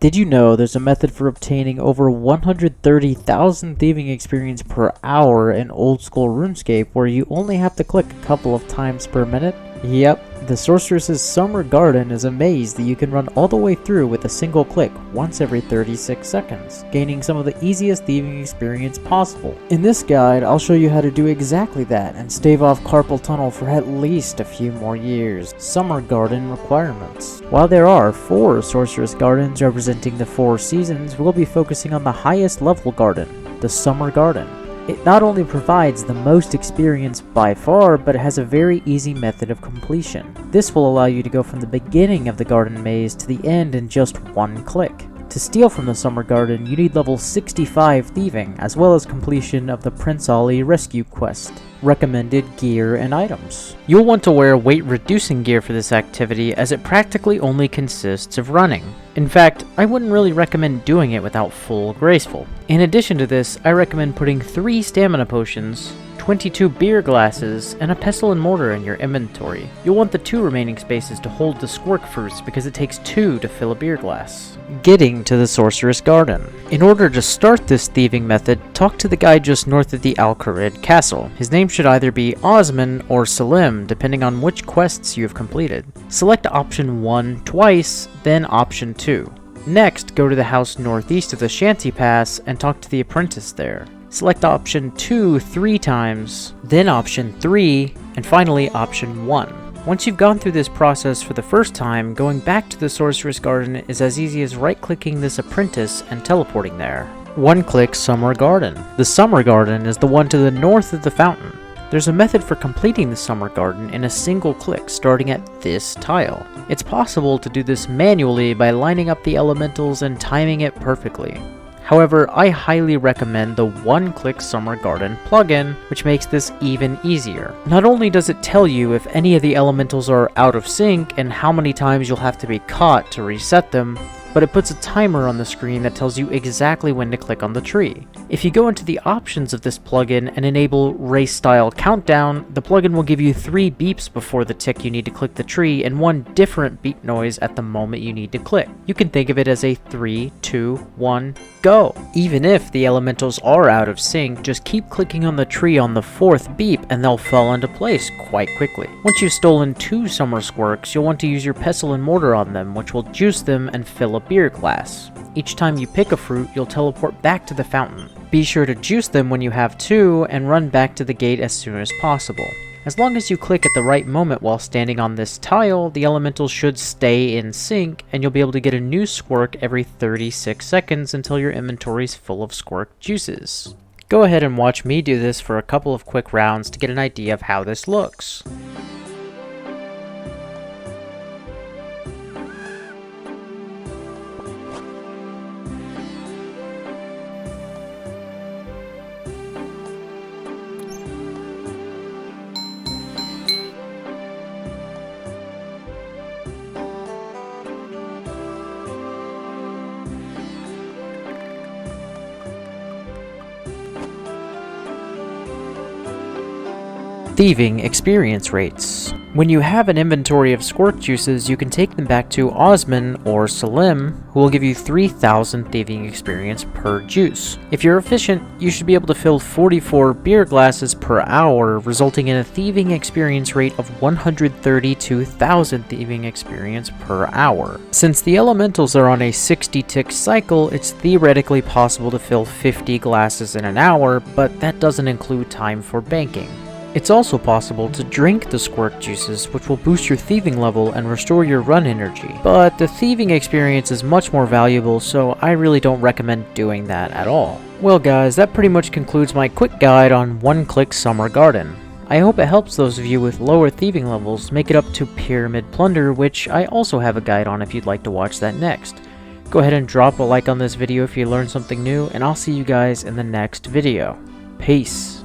Did you know there's a method for obtaining over 130,000 thieving experience per hour in Old School Runescape where you only have to click a couple of times per minute? Yep, the Sorceress's Summer Garden is a maze that you can run all the way through with a single click once every 36 seconds, gaining some of the easiest thieving experience possible. In this guide, I'll show you how to do exactly that and stave off carpal tunnel for at least a few more years. Summer Garden requirements. While there are 4 Sorceress Gardens representing the 4 seasons, we'll be focusing on the highest level garden, the Summer Garden. It not only provides the most experience by far, but it has a very easy method of completion. This will allow you to go from the beginning of the garden maze to the end in just one click. To steal from the Summer Garden, you need level 65 thieving, as well as completion of the Prince Ali rescue quest. Recommended gear and items. You'll want to wear weight reducing gear for this activity as it practically only consists of running. In fact, I wouldn't really recommend doing it without full graceful. In addition to this, I recommend putting 3 stamina potions, 22 beer glasses, and a pestle and mortar in your inventory. You'll want the 2 remaining spaces to hold the squirk fruits because it takes 2 to fill a beer glass. Getting to the Sorceress Garden. In order to start this thieving method, talk to the guy just north of the Al-Kharid Castle. His name should either be Osman or Salim, depending on which quests you have completed. Select option 1 twice, then option 2. Next, go to the house northeast of the Shanty Pass and talk to the apprentice there. Select option 2 3 times, then option 3, and finally option 1. Once you've gone through this process for the first time, going back to the Sorceress Garden is as easy as right-clicking this apprentice and teleporting there. One-click Summer Garden. The Summer Garden is the one to the north of the fountain. There's a method for completing the Summer Garden in a single click starting at this tile. It's possible to do this manually by lining up the elementals and timing it perfectly. However, I highly recommend the one-click Summer Garden plugin, which makes this even easier. Not only does it tell you if any of the elementals are out of sync and how many times you'll have to be caught to reset them, but it puts a timer on the screen that tells you exactly when to click on the tree. If you go into the options of this plugin and enable race style countdown, the plugin will give you 3 beeps before the tick you need to click the tree and 1 different beep noise at the moment you need to click. You can think of it as a 3, 2, 1, go. Even if the elementals are out of sync, just keep clicking on the tree on the 4th beep and they'll fall into place quite quickly. Once you've stolen 2 summer squirks, you'll want to use your pestle and mortar on them, which will juice them and fill a beer glass. Each time you pick a fruit, you'll teleport back to the fountain. Be sure to juice them when you have 2 and run back to the gate as soon as possible. As long as you click at the right moment while standing on this tile, the elementals should stay in sync and you'll be able to get a new squirk every 36 seconds until your inventory's full of squirk juices. Go ahead and watch me do this for a couple of quick rounds to get an idea of how this looks. Thieving experience rates. When you have an inventory of squirk juices, you can take them back to Osman or Salim, who will give you 3,000 thieving experience per juice. If you're efficient, you should be able to fill 44 beer glasses per hour, resulting in a thieving experience rate of 132,000 thieving experience per hour. Since the elementals are on a 60-tick cycle, it's theoretically possible to fill 50 glasses in an hour, but that doesn't include time for banking. It's also possible to drink the squirk juices, which will boost your thieving level and restore your run energy. But the thieving experience is much more valuable, so I really don't recommend doing that at all. Well guys, that pretty much concludes my quick guide on one-click Summer Garden. I hope it helps those of you with lower thieving levels make it up to Pyramid Plunder, which I also have a guide on if you'd like to watch that next. Go ahead and drop a like on this video if you learned something new, and I'll see you guys in the next video. Peace.